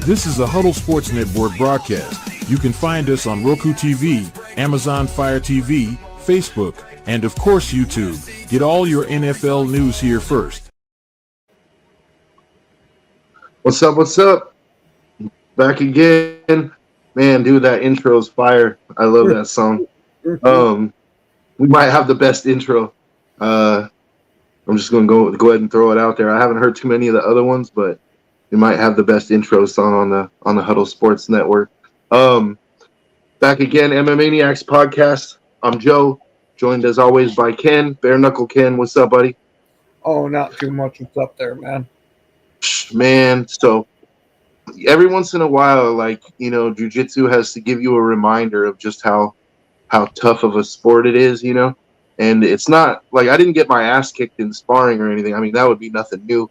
This is a Huddle Sports Network broadcast. You can find us on Roku TV, Amazon Fire TV, Facebook, and of course YouTube. Get all your NFL news here first. What's up? What's up? Back again. Man, dude, that intro is fire. I love that song. We might have the best intro. I'm just going to go ahead and throw it out there. I haven't heard too many of the other ones, but we might have the best intro song on the Huddle Sports Network. Back again, MMAniacs podcast. I'm Joe, joined as always by Ken, Bare Knuckle Ken. What's up, buddy? Oh, not too much. What's up there, man? Man, so every once in a while, like, you know, jiu-jitsu has to give you a reminder of just how tough of a sport it is, you know? And it's not, like, I didn't get my ass kicked in sparring or anything. I mean, that would be nothing new.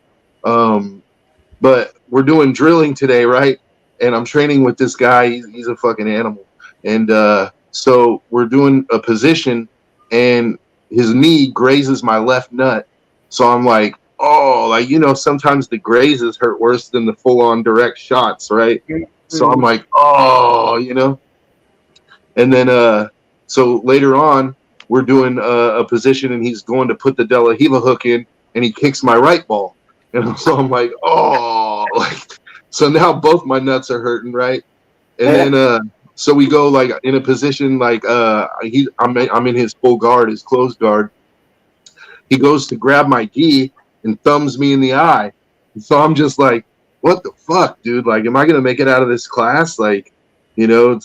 But we're doing drilling today, right? And I'm training with this guy. He's a fucking animal. And so we're doing a position, and his knee grazes my left nut. So I'm like, oh, like, you know, sometimes the grazes hurt worse than the full-on direct shots, right? So I'm like, oh, you know. And then so later on, we're doing a position, and he's going to put the De La Riva hook in, and he kicks my right ball. And so I'm like, oh, like, so now both my nuts are hurting, right? And then so we go like in a position like I'm in his full guard, his closed guard. He goes to grab my gi and thumbs me in the eye. And so I'm just like, what the fuck, dude? Like, am I gonna make it out of this class? Like, you know,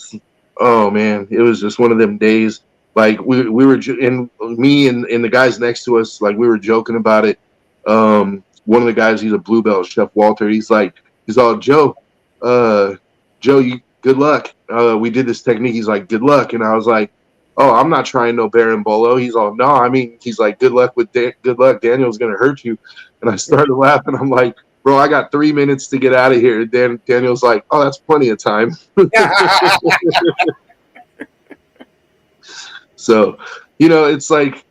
oh man, it was just one of them days. Like we were and me and the guys next to us, like we were joking about it. One of the guys, he's a blue belt, Chef Walter. He's all, Joe, you good luck. We did this technique. He's like, good luck. And I was like, oh, I'm not trying no berimbolo. He's all, no, I mean, he's like, good luck. Daniel's going to hurt you. And I started laughing. I'm like, bro, I got 3 minutes to get out of here. Daniel's like, oh, that's plenty of time. So, you know, it's like,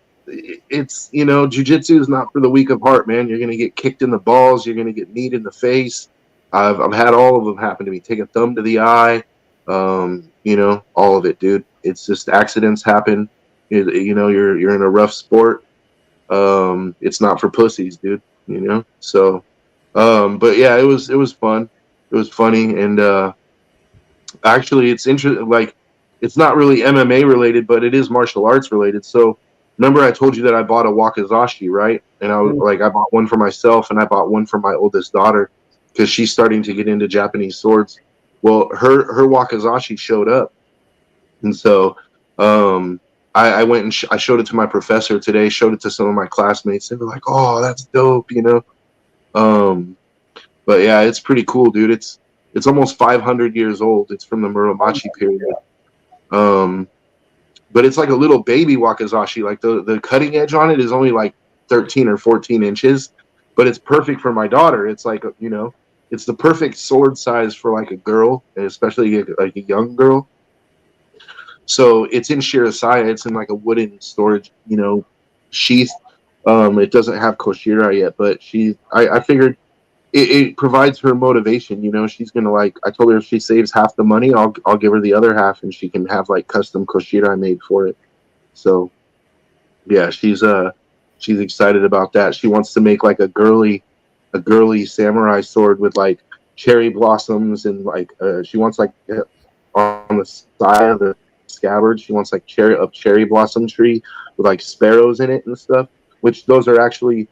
you know, jiu-jitsu is not for the weak of heart, man. You're going to get kicked in the balls. You're going to get kneed in the face. I've had all of them happen to me. Take a thumb to the eye. You know, all of it, dude. It's just accidents happen. You know, you're in a rough sport. It's not for pussies, dude. You know. So, but yeah, it was fun. It was funny, and actually, it's interesting. Like, it's not really MMA related, but it is martial arts related. So, remember I told you that I bought a wakizashi, right? And I was like, I bought one for myself, and I bought one for my oldest daughter because she's starting to get into Japanese swords. Well, her wakizashi showed up, and so I went and I showed it to my professor today. Showed it to some of my classmates. They were like, "Oh, that's dope," you know. But yeah, it's pretty cool, dude. It's almost 500 years old. It's from the Muromachi period. But it's like a little baby wakizashi. Like the cutting edge on it is only like 13 or 14 inches, but it's perfect for my daughter. It's like, you know, it's the perfect sword size for like a girl, and especially like a young girl. So it's in shirasaya. It's in like a wooden storage, you know, sheath. It doesn't have koshira yet, but I figured it provides her motivation. You know, she's gonna like. I told her if she saves half the money, I'll give her the other half, and she can have like custom koshira I made for it. So, yeah, she's excited about that. She wants to make like a girly samurai sword with like cherry blossoms and like she wants like on the side of the scabbard. She wants like cherry blossom tree with like sparrows in it and stuff. Which those are actually.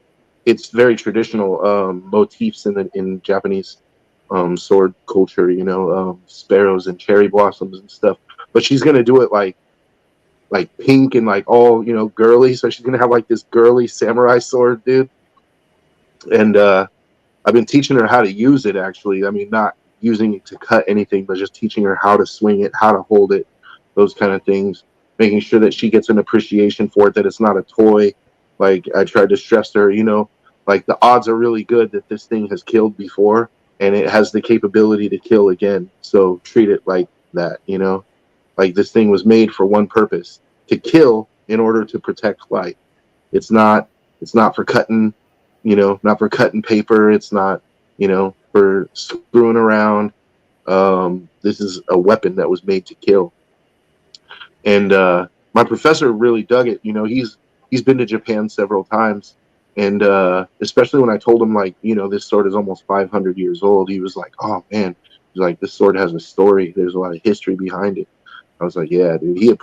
It's very traditional motifs in Japanese sword culture, you know, sparrows and cherry blossoms and stuff. But she's gonna do it like pink and like all, you know, girly. So she's gonna have like this girly samurai sword, dude. And I've been teaching her how to use it. Actually, I mean, not using it to cut anything, but just teaching her how to swing it, how to hold it, those kind of things. Making sure that she gets an appreciation for it, that it's not a toy. Like I tried to stress to her, you know, like the odds are really good that this thing has killed before and it has the capability to kill again. So treat it like that, you know, like this thing was made for one purpose, to kill in order to protect life. It's not for cutting, you know, not for cutting paper. It's not, you know, for screwing around. This is a weapon that was made to kill. And my professor really dug it. You know, he's been to Japan several times, and especially when I told him, like, you know, this sword is almost 500 years old, he was like, "Oh man," he's like, "This sword has a story. There's a lot of history behind it." I was like, "Yeah, dude."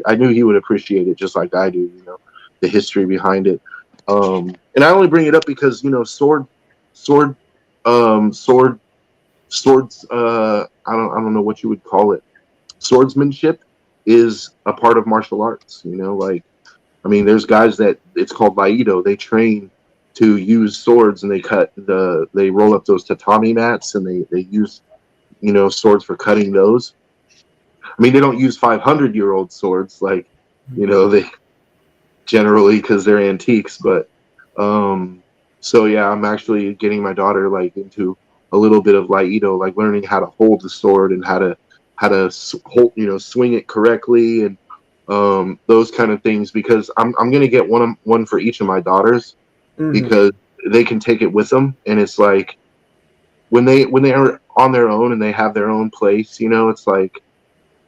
I knew he would appreciate it just like I do. You know, the history behind it. And I only bring it up because, you know, sword, sword, swords. I don't know what you would call it. Swordsmanship is a part of martial arts. You know, like, I mean, there's guys that it's called Aikido. They train to use swords, and they roll up those tatami mats, and they use, you know, swords for cutting those. I mean, they don't use 500-year-old swords, like, you know, they generally, because they're antiques. But so yeah, I'm actually getting my daughter like into a little bit of Aikido, like learning how to hold the sword and how to hold, you know, swing it correctly, and those kind of things, because I'm gonna get one for each of my daughters, because they can take it with them, and it's like when they are on their own and they have their own place, you know, it's like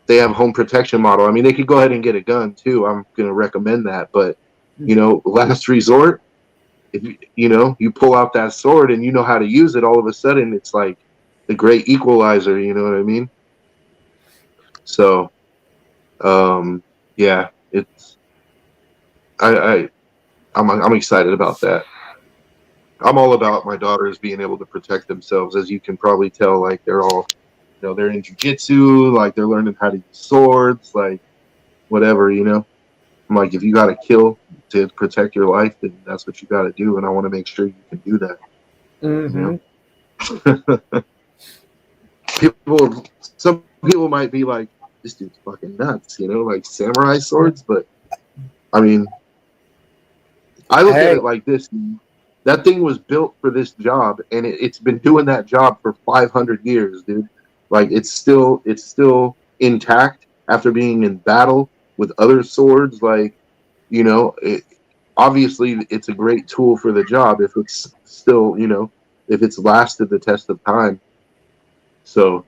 they have home protection model. I mean, they could go ahead and get a gun too. I'm gonna recommend that, but you know, last resort, if you know, you pull out that sword and you know how to use it, all of a sudden it's like the great equalizer. You know what I mean? So yeah, it's I'm excited about that. I'm all about my daughters being able to protect themselves. As you can probably tell, like, they're all, you know, they're in jujitsu, like they're learning how to use swords, like whatever, you know. I'm like, if you got to kill to protect your life, then that's what you got to do, and I want to make sure you can do that. You know? Some people might be like, this dude's fucking nuts, you know, like samurai swords, but I mean, I look at it like this. That thing was built for this job, and it's been doing that job for 500 years, dude. Like, it's still intact after being in battle with other swords. Like, you know, obviously it's a great tool for the job if it's still, you know, if it's lasted the test of time. So,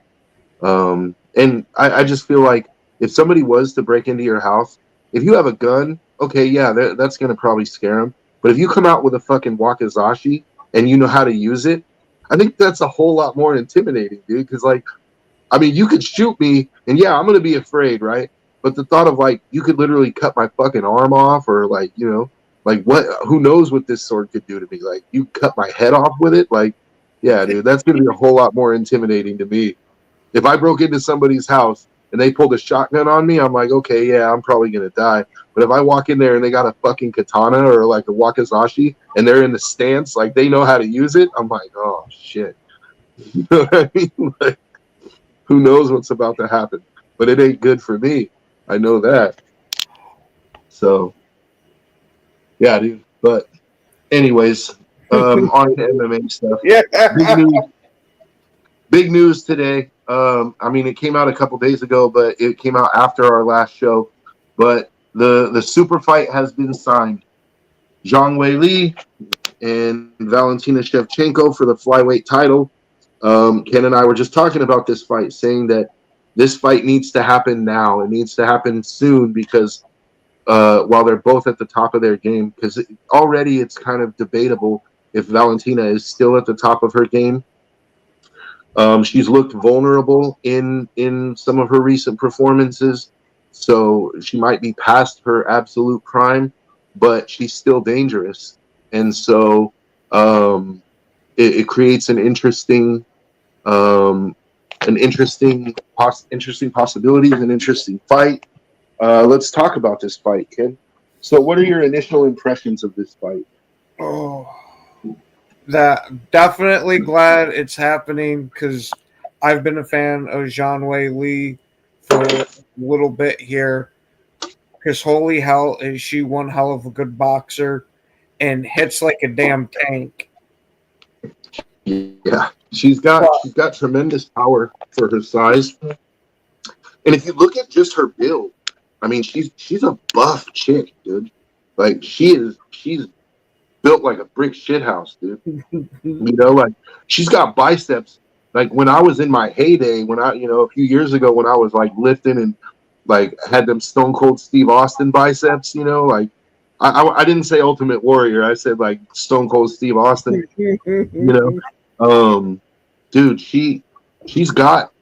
and I just feel like if somebody was to break into your house, if you have a gun, okay, yeah, that's going to probably scare them. But if you come out with a fucking wakizashi and you know how to use it, I think that's a whole lot more intimidating, dude. Because, like, I mean, you could shoot me, and yeah, I'm going to be afraid, right? But the thought of, like, you could literally cut my fucking arm off, or, like, you know, like, what? Who knows what this sword could do to me? Like, you cut my head off with it? Like, yeah, dude, that's going to be a whole lot more intimidating to me. If I broke into somebody's house and they pulled a shotgun on me, I'm like, okay, yeah, I'm probably going to die. But if I walk in there and they got a fucking katana or like a wakizashi and they're in the stance, like they know how to use it, I'm like, oh, shit. You know what I mean? Like, who knows what's about to happen? But it ain't good for me. I know that. So, yeah, dude. But anyways, on to MMA stuff. Yeah. Big news today. I mean, it came out a couple days ago, but it came out after our last show. But the super fight has been signed. Zhang Weili and Valentina Shevchenko for the flyweight title. Ken and I were just talking about this fight, saying that this fight needs to happen now. It needs to happen soon, because while they're both at the top of their game, because already it's kind of debatable if Valentina is still at the top of her game. She's looked vulnerable in some of her recent performances, so she might be past her absolute prime, but she's still dangerous, and so it creates an interesting possibilities, an interesting fight. Let's talk about this fight, Ken. So, what are your initial impressions of this fight? Oh, that definitely glad it's happening, because I've been a fan of Zhang Weili for a little bit here. Because holy hell, is she one hell of a good boxer and hits like a damn tank. Yeah, she's got tremendous power for her size, and if you look at just her build, I mean, she's a buff chick, dude. Like, she's built like a brick shithouse, dude. You know, like, she's got biceps like when I was in my heyday, when I, a few years ago when I was like lifting and like had them Stone Cold Steve Austin biceps, like I didn't say Ultimate Warrior, I said like Stone Cold Steve Austin, dude, she's got,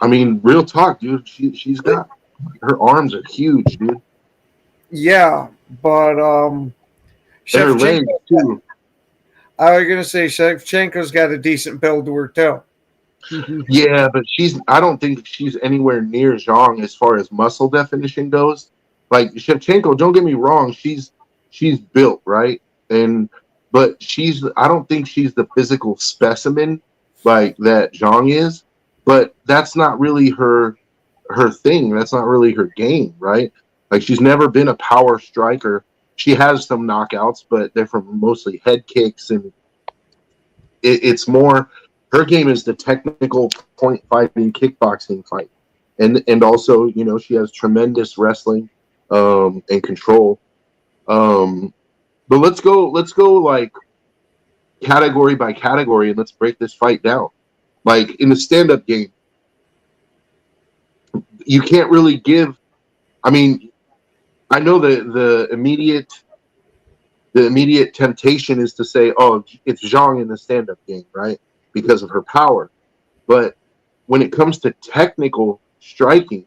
I mean, real talk, dude, she's got, her arms are huge, dude. Yeah, but And her legs too. I was gonna say Shevchenko's got a decent build to her too. Yeah, but I don't think she's anywhere near Zhang as far as muscle definition goes. Like Shevchenko, don't get me wrong, she's built, right? But I don't think she's the physical specimen like that Zhang is, but that's not really her thing. That's not really her game, right? Like she's never been a power striker. She has some knockouts, but they're from mostly head kicks, and it's more, her game is the technical point fighting, kickboxing fight, and also she has tremendous wrestling and control. But let's go like category by category, and let's break this fight down. Like in the stand-up game, you can't really give. I mean, I know the immediate temptation is to say, oh, it's Zhang in the stand-up game, right? Because of her power. But when it comes to technical striking,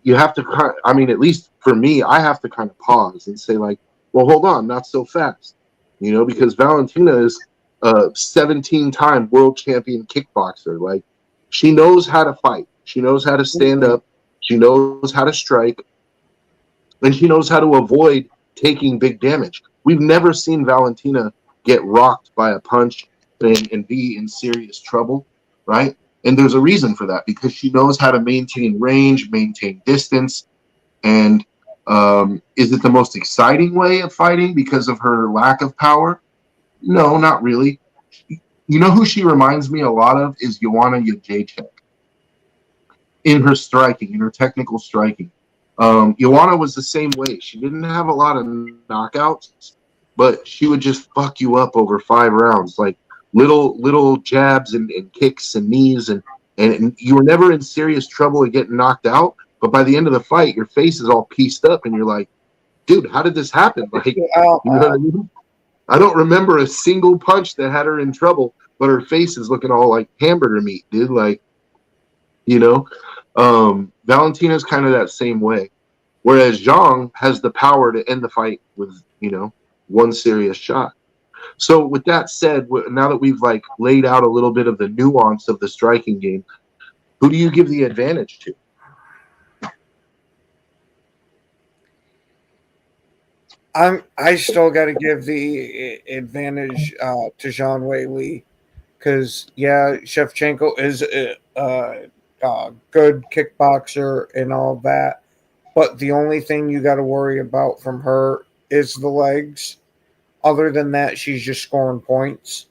you have to, I mean, at least for me, I have to kind of pause and say like, well, hold on, not so fast, because Valentina is a 17-time world champion kickboxer. Like, she knows how to fight. She knows how to stand up. She knows how to strike. And she knows how to avoid taking big damage. We've never seen Valentina get rocked by a punch and be in serious trouble, right? And there's a reason for that, because she knows how to maintain range, maintain distance. And is it the most exciting way of fighting because of her lack of power? No, not really. You know who she reminds me a lot of is Joanna Jędrzejczyk in her striking, in her technical striking. Joanna was the same way. She didn't have a lot of knockouts, but she would just fuck you up over 5 rounds, like little jabs and kicks and knees, and you were never in serious trouble of getting knocked out. But by the end of the fight, your face is all pieced up, and you're like, dude, how did this happen? Like, you know what I mean? I don't remember a single punch that had her in trouble, but her face is looking all like hamburger meat, dude. Like, Valentina's kind of that same way. Whereas Zhang has the power to end the fight with, one serious shot. So with that said, now that we've like laid out a little bit of the nuance of the striking game, who do you give the advantage to? I still got to give the advantage to Zhang Weili, because Shevchenko is a good kickboxer and all that, but the only thing you got to worry about from her is the legs. Other than that, she's just scoring points.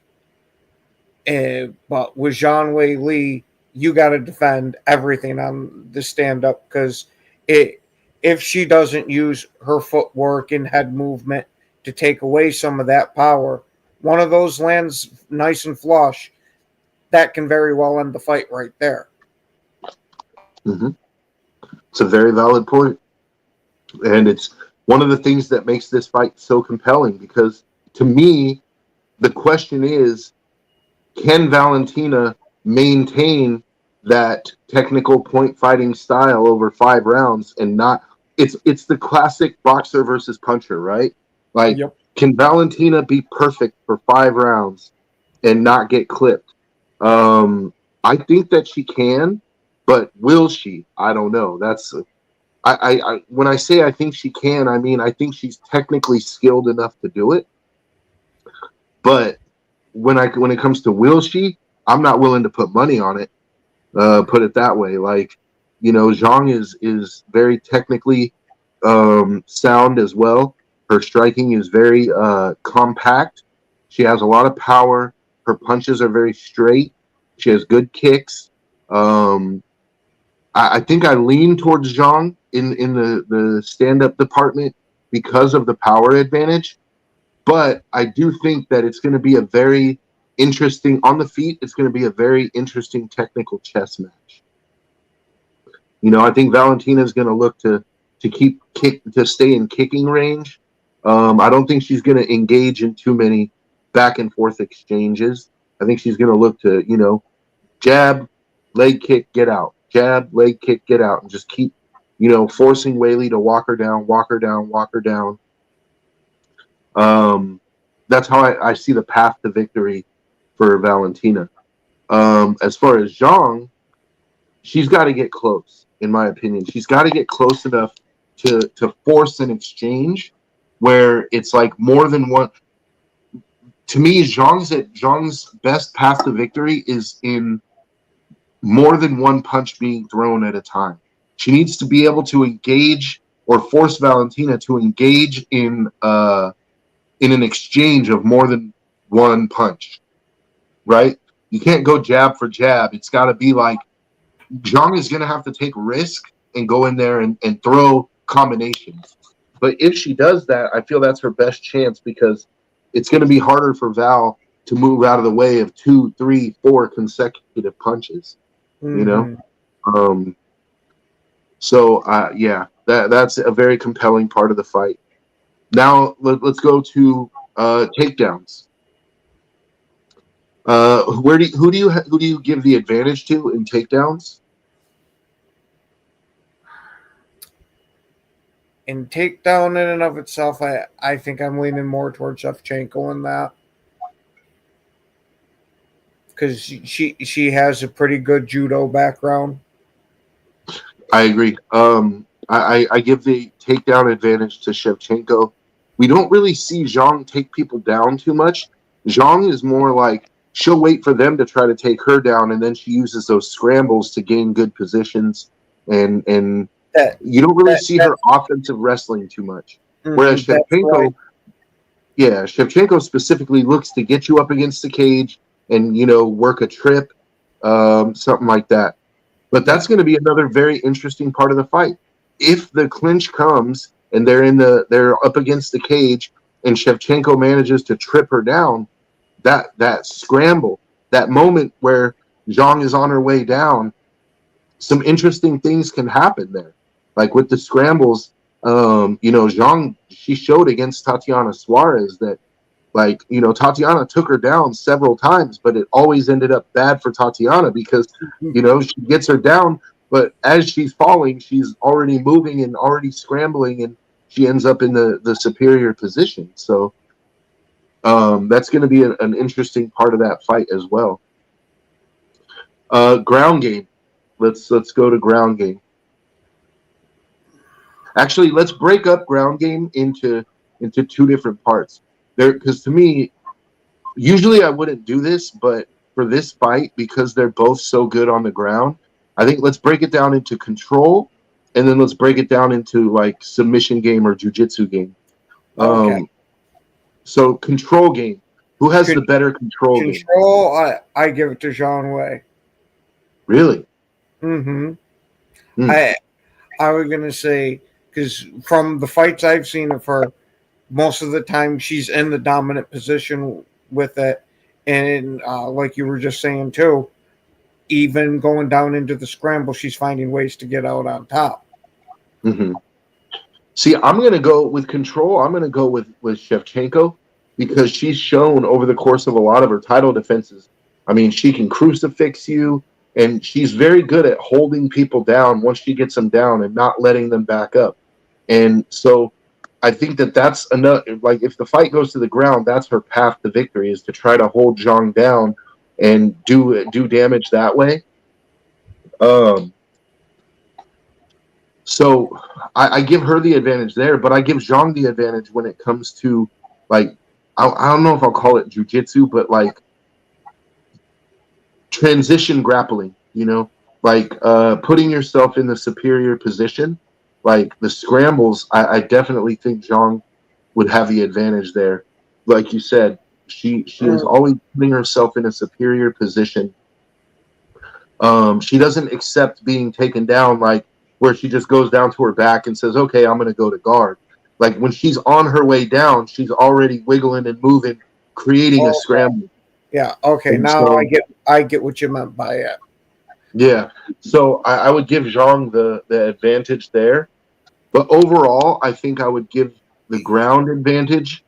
But with Zhang Weili, you got to defend everything on the stand-up, because if she doesn't use her footwork and head movement to take away some of that power, one of those lands nice and flush, that can very well end the fight right there. Mm-hmm. It's a very valid point. And it's one of the things that makes this fight so compelling, because to me, the question is, can Valentina maintain that technical point fighting style over 5 rounds and not, it's the classic boxer versus puncher, right? Like, yep. Can Valentina be perfect for 5 rounds and not get clipped? I think that she can, but will she? I don't know. That's I when I say I think she can, I mean I think she's technically skilled enough to do it. But when it comes to will she, I'm not willing to put money on it. Put it that way. Like, Zhang is very technically sound as well. Her striking is very compact. She has a lot of power. Her punches are very straight. She has good kicks. I think I lean towards Zhang in the stand-up department because of the power advantage. But I do think that it's going to be a very interesting on the feet. It's going to be a very interesting technical chess match. You know, I think Valentina is going to look to stay in kicking range. I don't think she's going to engage in too many back and forth exchanges. I think she's going to look to, you know, jab, leg kick, get out, jab, leg kick, get out, and just keep, you know, forcing Weili to walk her down, walk her down, walk her down. That's how I see the path to victory for Valentina. As far as Zhang, she's got to get close, in my opinion. She's got to get close enough to force an exchange where it's like more than one. To me, Zhang's best path to victory is in more than one punch being thrown at a time. She needs to be able to engage or force Valentina to engage in an exchange of more than one punch, right? You can't go jab for jab. It's got to be like Zhang is going to have to take risk and go in there and throw combinations. But if she does that, I feel that's her best chance because it's going to be harder for Val to move out of the way of 2, 3, 4 consecutive punches. Mm-hmm. You know? Yeah, that's a very compelling part of the fight. Now let's go to takedowns. Who do you give the advantage to in takedowns? In takedown in and of itself, I think I'm leaning more towards Shevchenko in that. Because she has a pretty good judo background. I agree. I give the takedown advantage to Shevchenko. We don't really see Zhang take people down too much. Zhang is more like she'll wait for them to try to take her down, and then she uses those scrambles to gain good positions. And you don't really see her offensive wrestling too much. Whereas Shevchenko, Shevchenko specifically looks to get you up against the cage and, you know, work a trip, something like that. But that's going to be another very interesting part of the fight. If the clinch comes and they're up against the cage and Shevchenko manages to trip her down, that scramble, that moment where Zhang is on her way down, some interesting things can happen there. Like with the scrambles, you know, Zhang, she showed against Tatiana Suarez that, like, you know, Tatiana took her down several times, but it always ended up bad for Tatiana because, you know, she gets her down, but as she's falling, she's already moving and already scrambling, and she ends up in the superior position. So that's going to be an interesting part of that fight as well. Ground game. Let's go to ground game. Actually, let's break up ground game into two different parts. Because to me, usually I wouldn't do this, but for this fight, because they're both so good on the ground, I think let's break it down into control, and then let's break it down into like submission game or jiu-jitsu game. Okay. So control game. Who has the better control game? Control, I give it to Zhang Wei. Really? Mm-hmm. I was going to say, because from the fights I've seen of her, most of the time she's in the dominant position with it. And like you were just saying too, even going down into the scramble, she's finding ways to get out on top. Mm-hmm. See, I'm going to go with control. I'm going to go with Shevchenko because she's shown over the course of a lot of her title defenses. I mean, she can crucifix you, and she's very good at holding people down once she gets them down and not letting them back up. And so I think that's enough. Like, if the fight goes to the ground, that's her path to victory, is to try to hold Zhang down and do damage that way. So I give her the advantage there, but I give Zhang the advantage when it comes to, like, I don't know if I'll call it jiu-jitsu, but like transition grappling, you know, like putting yourself in the superior position. Like the scrambles, I definitely think Zhang would have the advantage there. Like you said, she is always putting herself in a superior position. She doesn't accept being taken down, like where she just goes down to her back and says, okay, I'm going to go to guard. Like when she's on her way down, she's already wiggling and moving, creating a scramble. Yeah. Okay. And Now so, I get what you meant by it. yeah. So I would give Zhang the advantage there. But overall, I think I would give the ground advantage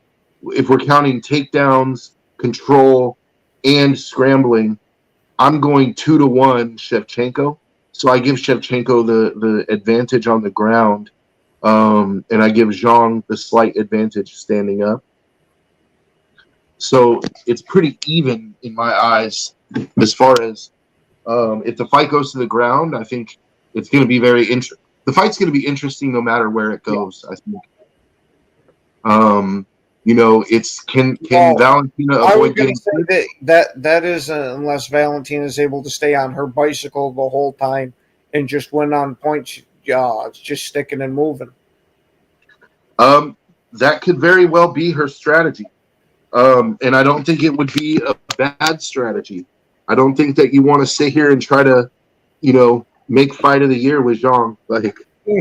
if we're counting takedowns, control, and scrambling. I'm going 2-1 Shevchenko. So I give Shevchenko the advantage on the ground, and I give Zhang the slight advantage standing up. So it's pretty even in my eyes as far as if the fight goes to the ground. I think it's going to be very interesting. The fight's going to be interesting no matter where it goes. I think. It's can Well, Valentina I was avoid going to getting say hurt? that is unless Valentina is able to stay on her bicycle the whole time and just win on points, just sticking and moving. That could very well be her strategy. And I don't think it would be a bad strategy. I don't think that you want to sit here and try to, make fight of the year with Zhang. Like,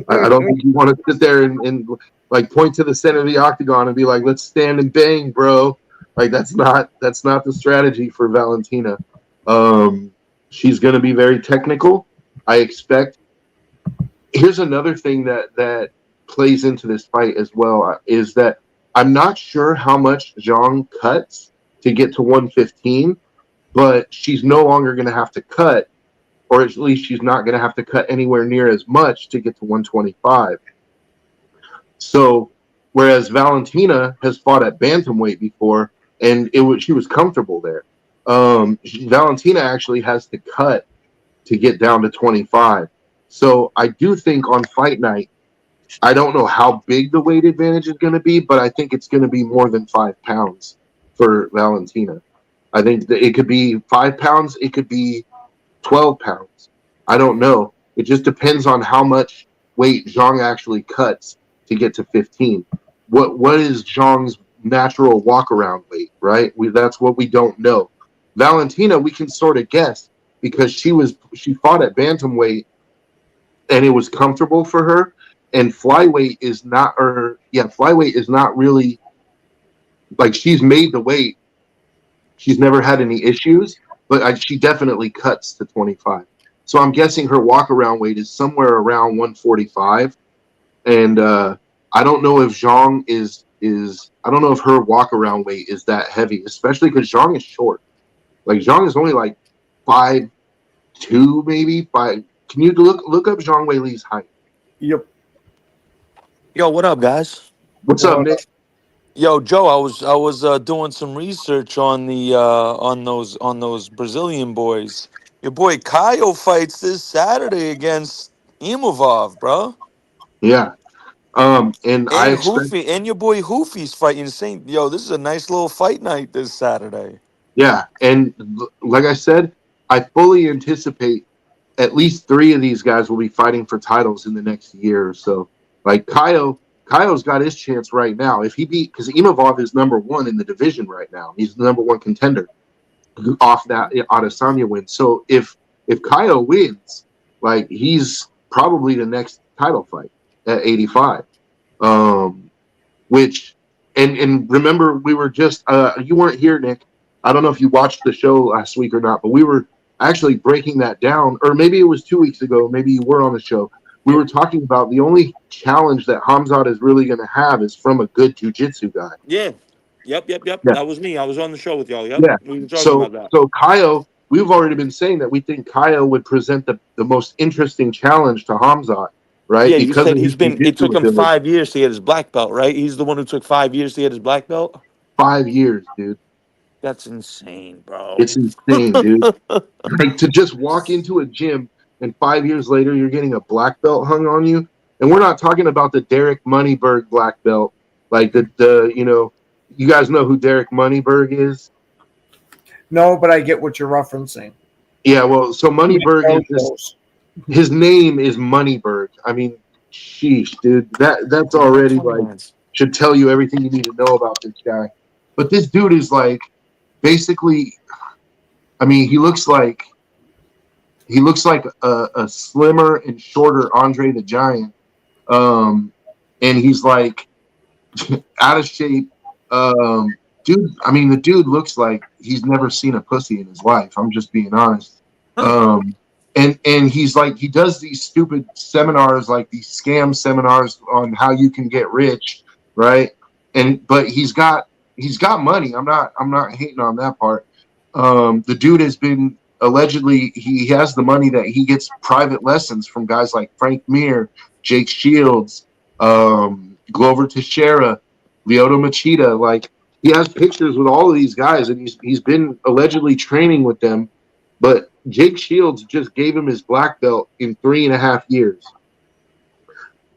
I don't think you want to sit there and like point to the center of the octagon and be like, let's stand and bang, bro. Like that's not the strategy for Valentina. She's going to be very technical. I expect. Here's another thing that plays into this fight as well is that I'm not sure how much Zhang cuts to get to 115, but she's no longer going to have to cut, or at least she's not going to have to cut anywhere near as much to get to 125. So, whereas Valentina has fought at bantamweight before, and she was comfortable there. Valentina actually has to cut to get down to 25. So I do think on fight night, I don't know how big the weight advantage is going to be, but I think it's going to be more than 5 pounds for Valentina. I think that it could be 5 pounds, it could be 12 pounds. I don't know. It just depends on how much weight Zhang actually cuts to get to 15. What is Zhang's natural walk around weight, right? That's what we don't know. Valentina, we can sort of guess because she fought at bantamweight and it was comfortable for her. And flyweight is not really like she's made the weight. She's never had any issues, but she definitely cuts to 25. So I'm guessing her walk around weight is somewhere around 145. And I don't know if Zhang I don't know if her walk around weight is that heavy, especially because Zhang is short. Like Zhang is only like 5'2", maybe 5. Can you look up Zhang Weili's height? Yep. Yo, what up, guys? What's up, Nick? Yo, Joe, I was doing some research on the on those Brazilian boys. Your boy Caio fights this Saturday against Imavov, bro. Yeah. And I And expect, Hoofy and your boy Hoofy's fighting Saint. Yo, this is a nice little fight night this Saturday. yeah. And like I said, I fully anticipate at least 3 of these guys will be fighting for titles in the next year or so. Like Kaio's got his chance right now. If he because Imavov is number 1 in the division right now. He's the number 1 contender off that Adesanya win. So if Kaio wins, like he's probably the next title fight at 85. Which and remember we were just you weren't here, Nick. I don't know if you watched the show last week or not, but we were actually breaking that down, or maybe it was 2 weeks ago. Maybe you were on the show. We were talking about the only challenge that Hamzat is really going to have is from a good jiu-jitsu guy. Yeah. Yep. Yeah. That was me. I was on the show with y'all. Yep. Yeah. We were talking about that. So Kaio, we've already been saying that we think Kaio would present the most interesting challenge to Hamzat, right? Yeah, you Because said of his it took jiu-jitsu him ability. 5 years to get his black belt, right? He's the one who took 5 years to get his black belt. 5 years, dude. That's insane, bro. It's insane, dude. Like to just walk into a gym and 5 years later you're getting a black belt hung on you. And we're not talking about the Derek Moneyberg black belt. Like you guys know who Derek Moneyberg is? No, but I get what you're referencing. Yeah, well, so Moneyberg is his name is Moneyberg. I mean, sheesh, dude. That's already like should tell you everything you need to know about this guy. But this dude is like basically, I mean, he looks like a slimmer and shorter Andre the Giant. And he's like out of shape. dude. I mean, the dude looks like he's never seen a pussy in his life. I'm just being honest. And he's like, he does these stupid seminars, like these scam seminars on how you can get rich, right? But he's got money. I'm not hating on that part. The dude has been allegedly, he has the money that he gets private lessons from guys like Frank Mir, Jake Shields, Glover Teixeira, Lyoto Machida. Like, he has pictures with all of these guys, and he's been allegedly training with them. But Jake Shields just gave him his black belt in 3.5 years.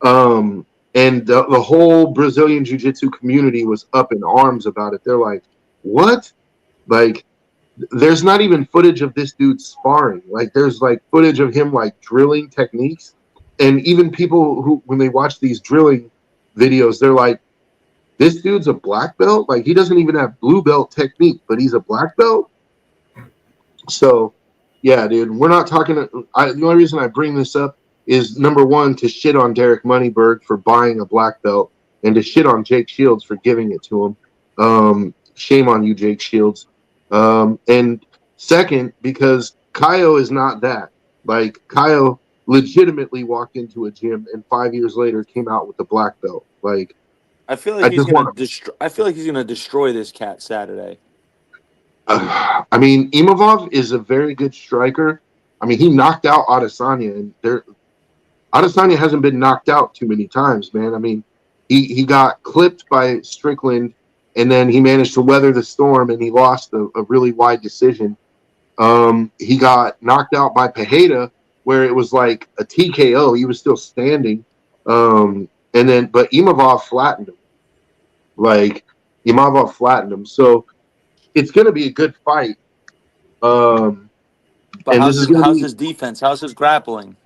And the whole Brazilian Jiu-Jitsu community was up in arms about it. They're like, what? Like, there's not even footage of this dude sparring. Like, there's like footage of him like drilling techniques. And even people who, when they watch these drilling videos, they're like, this dude's a black belt? Like, he doesn't even have blue belt technique, but he's a black belt? So, yeah, dude, we're not talking. The only reason I bring this up is, number one, to shit on Derek Moneyberg for buying a black belt, and to shit on Jake Shields for giving it to him. Shame on you, Jake Shields. And second, because Kaio is not that. Like, Kaio legitimately walked into a gym and 5 years later came out with the black belt. Like, I feel like he's gonna destroy. I feel like he's gonna destroy this cat Saturday. I mean, Imavov is a very good striker. I mean, he knocked out Adesanya, and Adesanya hasn't been knocked out too many times, man. I mean, he got clipped by Strickland, and then he managed to weather the storm, and he lost a really wide decision. He got knocked out by Pereira, where it was like a TKO. He was still standing. But Imavov flattened him. Like, Imavov flattened him. So it's going to be a good fight. But how's his defense? How's his grappling?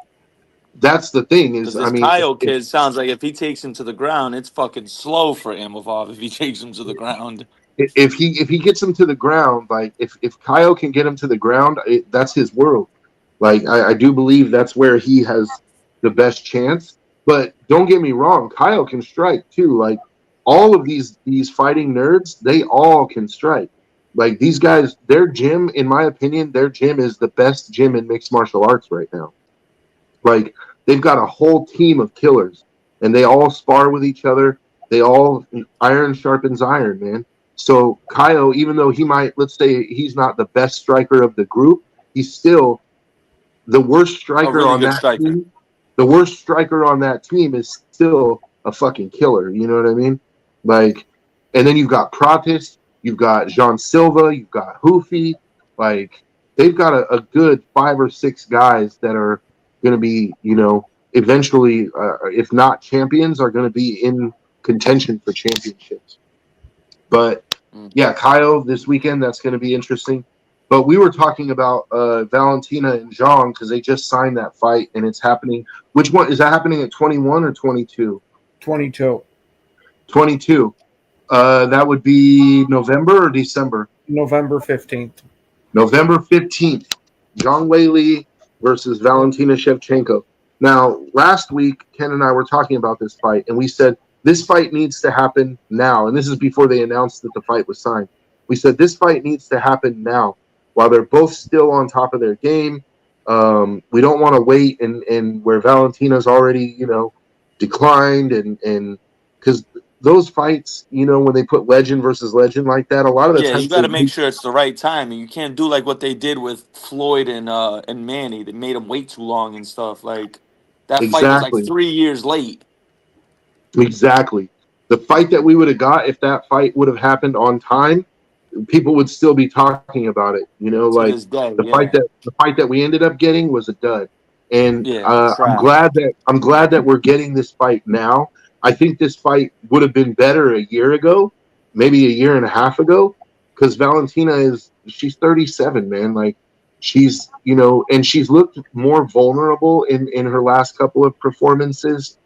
That's the thing. Is, Because this Kaio kid sounds like if he takes him to the ground, it's fucking slow for Imavov if he takes him to the ground. If he gets him to the ground, like if Kaio can get him to the ground, that's his world. Like, I do believe that's where he has the best chance. But don't get me wrong, Kaio can strike too. Like, all of these fighting nerds, they all can strike. Like, these guys, their gym, in my opinion, their gym is the best gym in mixed martial arts right now. Like, they've got a whole team of killers, and they all spar with each other. They all, iron sharpens iron, man. So Kaio, even though he might, let's say he's not the best striker of the group, he's still the worst striker on that team. The worst striker on that team is still a fucking killer. You know what I mean? Like, and then you've got Pratis, you've got Jean Silva, you've got Hoofy. Like, they've got a good 5 or 6 guys that are going to be, eventually, if not champions, are going to be in contention for championships. But yeah, Kaio this weekend, that's going to be interesting. But we were talking about Valentina and Zhang because they just signed that fight, and it's happening. Which one is that happening at 21 or 22? 22. 22. That would be November or December? November 15th. November 15th. Zhang Weili versus Valentina Shevchenko. Now, last week, Ken and I were talking about this fight, and we said this fight needs to happen now. And this is before they announced that the fight was signed. We said this fight needs to happen now while they're both still on top of their game. We don't want to wait and where Valentina's already, declined, and because those fights, when they put legend versus legend like that, a lot of the time, you got to make sure it's the right time, and you can't do like what they did with Floyd and Manny. They made him wait too long and stuff. Like, that fight was like 3 years late. Exactly. The fight that we would have got, if that fight would have happened on time, people would still be talking about it. The fight that we ended up getting was a dud. And I'm glad that we're getting this fight now. I think this fight would have been better a year ago, maybe a year and a half ago, because Valentina she's 37, man. Like, she's, and she's looked more vulnerable in her last couple of performances.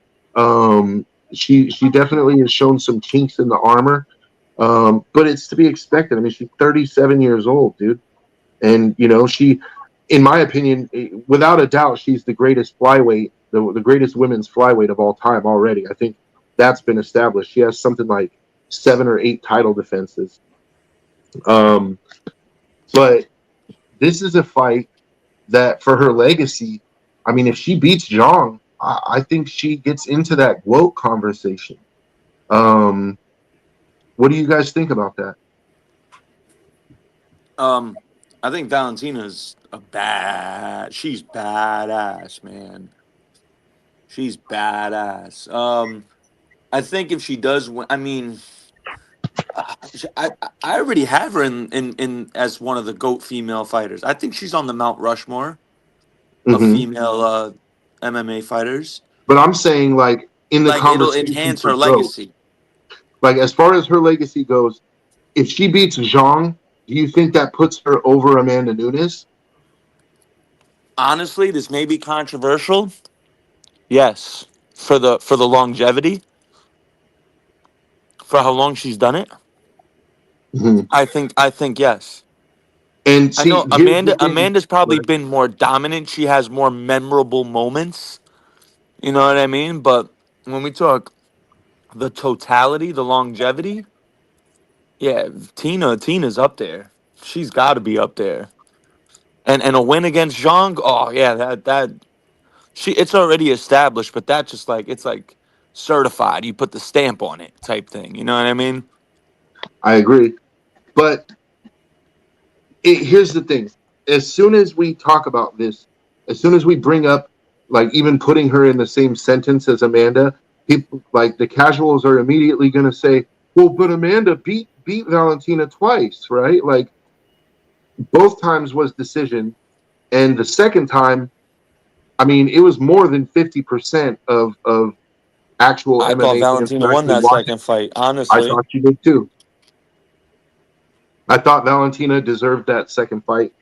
She definitely has shown some chinks in the armor, but it's to be expected. I mean, she's 37 years old, dude, and she, in my opinion, without a doubt, she's the greatest flyweight, the greatest women's flyweight of all time already. I think that's been established. She has something like 7 or 8 title defenses. Um, but this is a fight that for her legacy, I mean, if she beats Zhang, I think she gets into that GOAT conversation. Um, what do you guys think about that? I think Valentina's she's badass, man. She's badass. I think if she does win, I mean, I already have her in as one of the GOAT female fighters. I think she's on the Mount Rushmore of Hmm. female MMA fighters. But I'm saying, like, in the Like it'll conversation enhance for her GOAT, legacy. like, as far as her legacy goes, if she beats Zhang, do you think that puts her over Amanda Nunes? Honestly, this may be controversial. Yes, for the longevity, for how long she's done it. Hmm. I think yes. And I see, know here's the thing. Amanda's probably Right? been more dominant. She has more memorable moments. You know what I mean? But when we talk the totality, the longevity, yeah, Tina's up there. She's got to be up there. And a win against Zhang, oh yeah, that she it's already established, but that just like it's like certified. You put the stamp on it type thing. You know what I mean? I agree. But here's the thing. As soon as we talk about this, as soon as we bring up, like, even putting her in the same sentence as Amanda, people like the casuals are immediately going to say, well, but Amanda beat Valentina twice, right? Like, both times was decision. And the second time, I mean, it was more than 50% of actual I thought MMA fans Valentina who won actually that watched it. second fight. I Honestly, thought she did too. I thought Valentina deserved that second fight.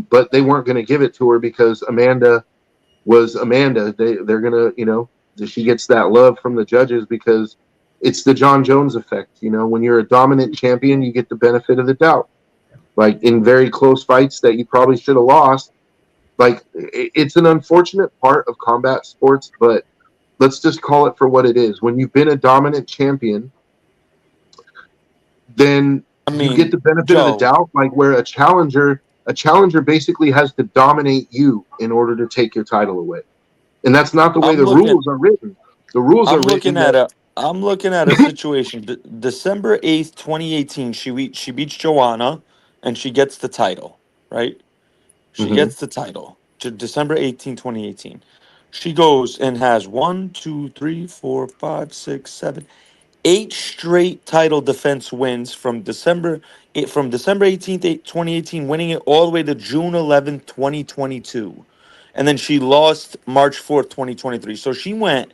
But they weren't going to give it to her because Amanda was Amanda. They're gonna, she gets that love from the judges because it's the John Jones effect. When you're a dominant champion, you get the benefit of the doubt. Like in very close fights that you probably should have lost. Like it's an unfortunate part of combat sports, but let's just call it for what it is. When you've been a dominant champion, then I you get mean, the benefit of the Joe, doubt, like where a challenger basically has to dominate you in order to take your title away. And that's not the way I'm the looking. rules are written. The rules are I'm looking written at that a. I'm looking at a situation. December 8th, 2018. She beats Joanna, and she gets the title. Right. She Mhm. gets the title. December 2018. She goes and has one, two, three, four, five, six, seven, 8 straight title defense wins from December 18th, 2018, winning it all the way to June 11th, 2022. And then she lost March 4th, 2023. So she went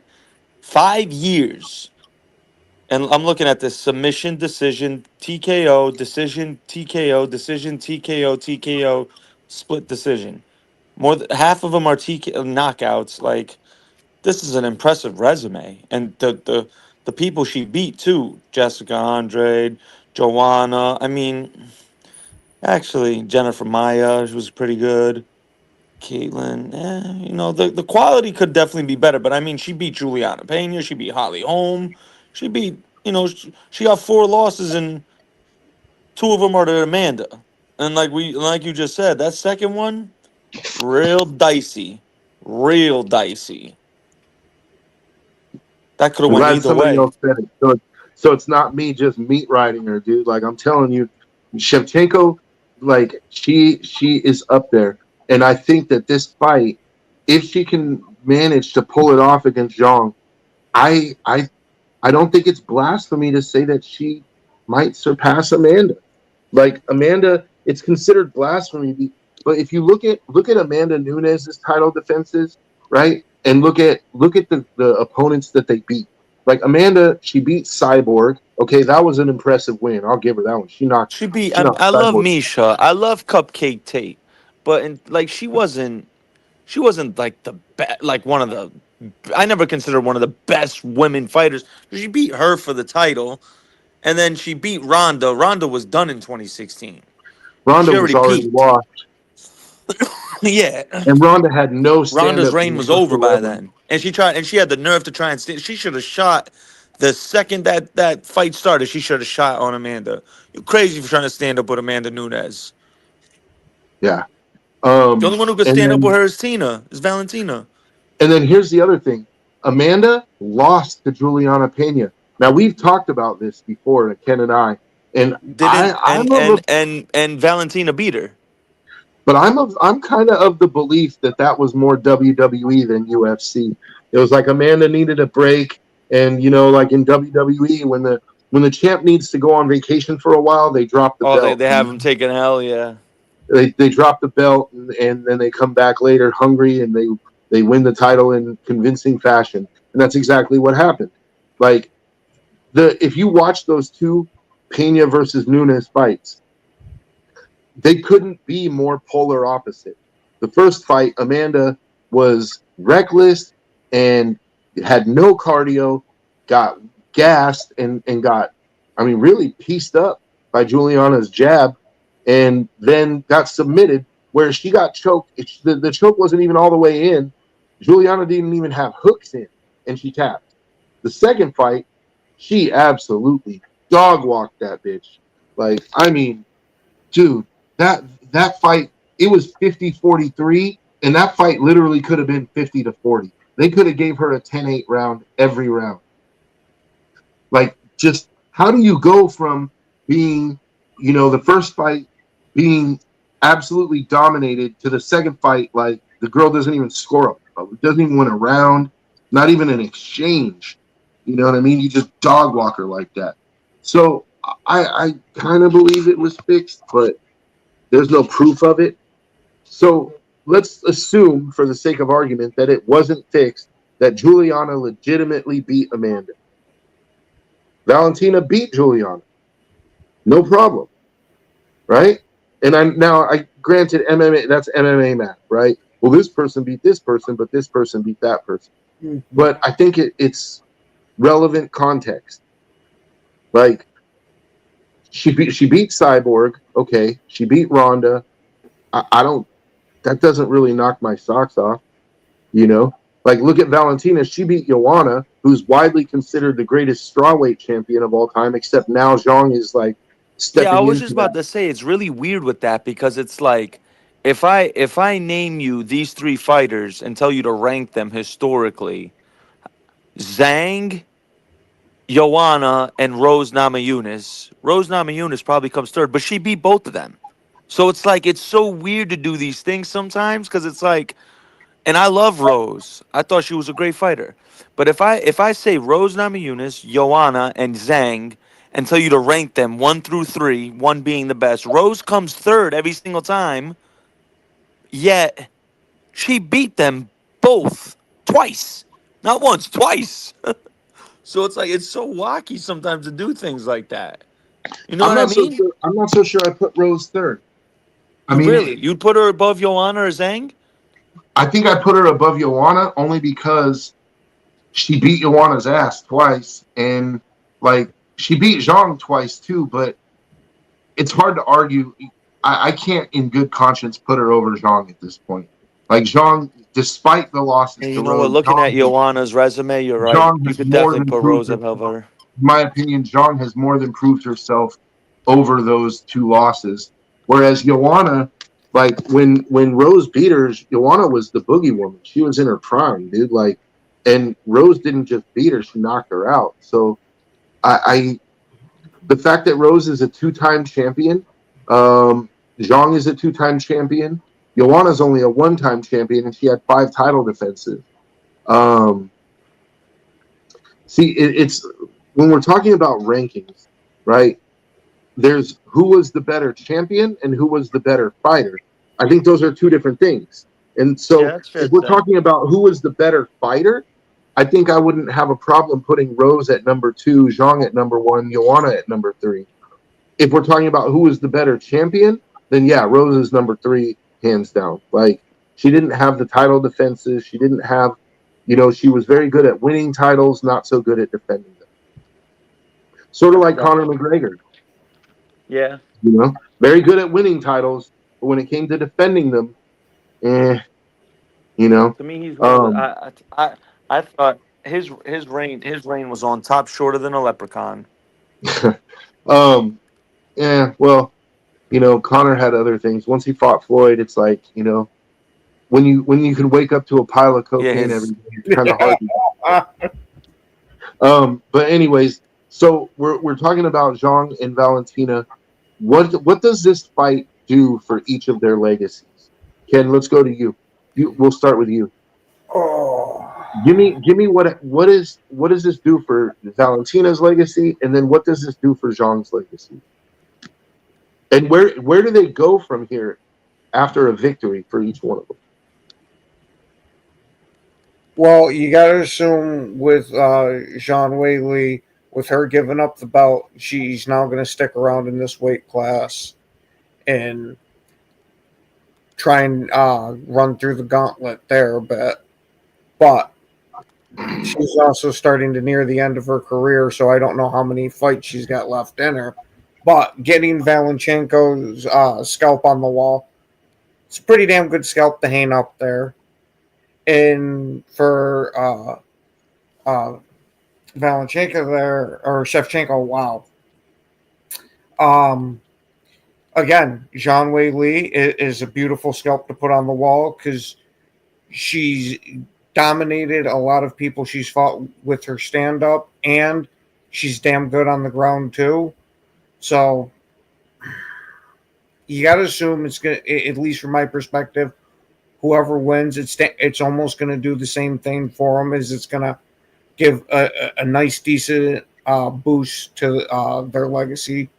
5 years. And I'm looking at this submission, decision, TKO, decision, TKO, decision, TKO, TKO, split decision. More than half of them are TKO knockouts. Like, this is an impressive resume, and the people she beat too, Jessica Andrade, Joanna. I mean, actually Jennifer Maya, she was pretty good. Caitlin, the quality could definitely be better, but I mean, she beat Juliana Pena, she beat Holly Holm, she beat she got 4 losses, and 2 of them are to Amanda. And like you just said, that second one, real dicey, real dicey. That could have I'm went glad either somebody way. else said it. So it's not me just meat riding her, dude. Like I'm telling you, Shevchenko, like she is up there. And I think that this fight, if she can manage to pull it off against Zhang, I I I don't think it's blasphemy to say that she might surpass Amanda. Like Amanda, it's considered blasphemy. But if you look at Amanda Nunes' title defenses, right, and look at the opponents that they beat. Like Amanda, she beat Cyborg. Okay, that was an impressive win. I'll give her that one. She knocked She beat. she knocked I love Cyborg. Misha. I love Cupcake Tate, but like she wasn't. She wasn't like like one of the. I never considered one of the best women fighters. She beat her for the title, and then she beat Ronda. Ronda was done in 2016. Ronda She was already already peaked. washed, Yeah, and Ronda had no Ronda's stand-up reign game was over by whatsoever. then, and she tried. And she had the nerve to try and stand. She should have shot The second that fight started, she should have shot on Amanda. You're crazy for trying to stand up with Amanda Nunes. Yeah. The only one who could And stand up with then her is Tina, is Valentina. here's the other thing. Amanda lost to Juliana Pena. Now we've talked about this before, Ken and I, and Didn't I'm of a and Valentina beat her. but I'm kind of the belief that that was more WWE than UFC. It was like Amanda needed a break, and like in WWE when the champ needs to go on vacation for a while, they drop the Oh, belt. they have him taking hell, yeah. They drop the belt, and then they come back later hungry, and they win the title in convincing fashion, and that's exactly what happened. Like if you watch those two Pena versus Nunes fights, they couldn't be more polar opposite. The first fight, Amanda was reckless and had no cardio, got gassed and got, I mean, really pieced up by Juliana's jab, and then got submitted where she got choked. The choke wasn't even all the way in. Juliana didn't even have hooks in, and she tapped. The second fight, she absolutely dog walked that bitch. Like, I mean, dude, that that fight, it was 50-43, and that fight literally could have been 50-40. They could have gave her a 10-8 round every round. Like, just how do you go from being, the first fight being absolutely dominated to the second fight, like the girl doesn't even score up, doesn't even win a round, not even an exchange. You know what I mean? You just dog walk her like that. So I kind of believe it was fixed, but there's no proof of it. So let's assume, for the sake of argument, that it wasn't fixed, that Juliana legitimately beat Amanda. Valentina beat Juliana. No problem. Right? And I granted MMA, that's MMA math, right? Well, this person beat this person, but this person beat that person. Mm-hmm. But I think it's relevant context. Like, she beat Cyborg, okay. She beat Ronda. I don't, that doesn't really knock my socks off, you know? Like, look at Valentina. She beat Joanna, who's widely considered the greatest strawweight champion of all time, except now Zhang is, like, Yeah, I stepping was just into about that. to say it's really weird with that because it's like if I name you these three fighters and tell you to rank them historically, Zhang, Joanna, and Rose Namajunas. Rose Namajunas probably comes third, but she beat both of them. So it's like it's so weird to do these things sometimes because it's like, and I love Rose. I thought she was a great fighter. But if I say Rose Namajunas, Joanna, and Zhang, and tell you to rank them 1 through 3, one being the best, Rose comes third every single time. Yet she beat them both twice, not once, twice. So it's like it's so wacky sometimes to do things like that. You know I'm what I not so mean? sure. I'm not so sure I put Rose third. I You mean, really you'd put her above Joanna or Zhang? I think I put her above Joanna only because she beat Joanna's ass twice, and like she beat Zhang twice too. But it's hard to argue. I can't, in good conscience, put her over Zhang at this point. Like Zhang, despite the losses And to you know what? Rose, Looking at Joanna's resume, you're right. Zhang You has could more definitely than put proved Rose above herself. her. In my opinion, Zhang has more than proved herself over those two losses. Whereas Joanna, like when Rose beat her, Joanna was the boogie woman. She was in her prime, dude. Like, and Rose didn't just beat her; she knocked her out. So I the fact that Rose is a two-time champion, Zhang is a two-time champion. Joanna's only a one-time champion, and she had 5 title defenses. Um, it's when we're talking about rankings, right? There's who was the better champion and who was the better fighter. I think those are two different things. And Yeah, so that's fair if to we're say. talking about who was the better fighter, I think I wouldn't have a problem putting Rose at number 2, Zhang at number 1, Joanna at number 3. If we're talking about who was the better champion, then yeah, Rose is number 3, hands down. Like, she didn't have the title defenses. She didn't have, she was very good at winning titles, not so good at defending them. Sort of That's like Conor definitely McGregor, yeah. very good at winning titles, but when it came to defending them, eh, you know. To me, he's one of the. Um, I thought. his reign was on top, shorter than a leprechaun. um, yeah, well, Connor had other things. Once he fought Floyd, it's like, when you can wake up to a pile of Yeah, cocaine every his day, it's kind of hard. But anyways, so we're talking about Zhang and Valentina. What does this fight do for each of their legacies? Ken, let's go to you. We'll start with you. Oh, Give me what does this do for Valentina's legacy, and then what does this do for Zhang's legacy? And where do they go from here after a victory for each one of them? well, you got to assume with Zhang Wei Li, with her giving up the belt, she's now going to stick around in this weight class and try and run through the gauntlet there a bit. But she's also starting to near the end of her career, so I don't know how many fights she's got left in her. But getting Valenchenko's scalp on the wall, it's a pretty damn good scalp to hang up there. And for Valenchenko there, or Shevchenko, wow. Um, Again, Zhang Wei Li is a beautiful scalp to put on the wall because she's dominated a lot of people she's fought with her stand up, and she's damn good on the ground too. So you got to assume it's gonna, at least from my perspective, whoever wins, it's almost gonna do the same thing for them. Is it's gonna give a nice, decent boost to their legacy.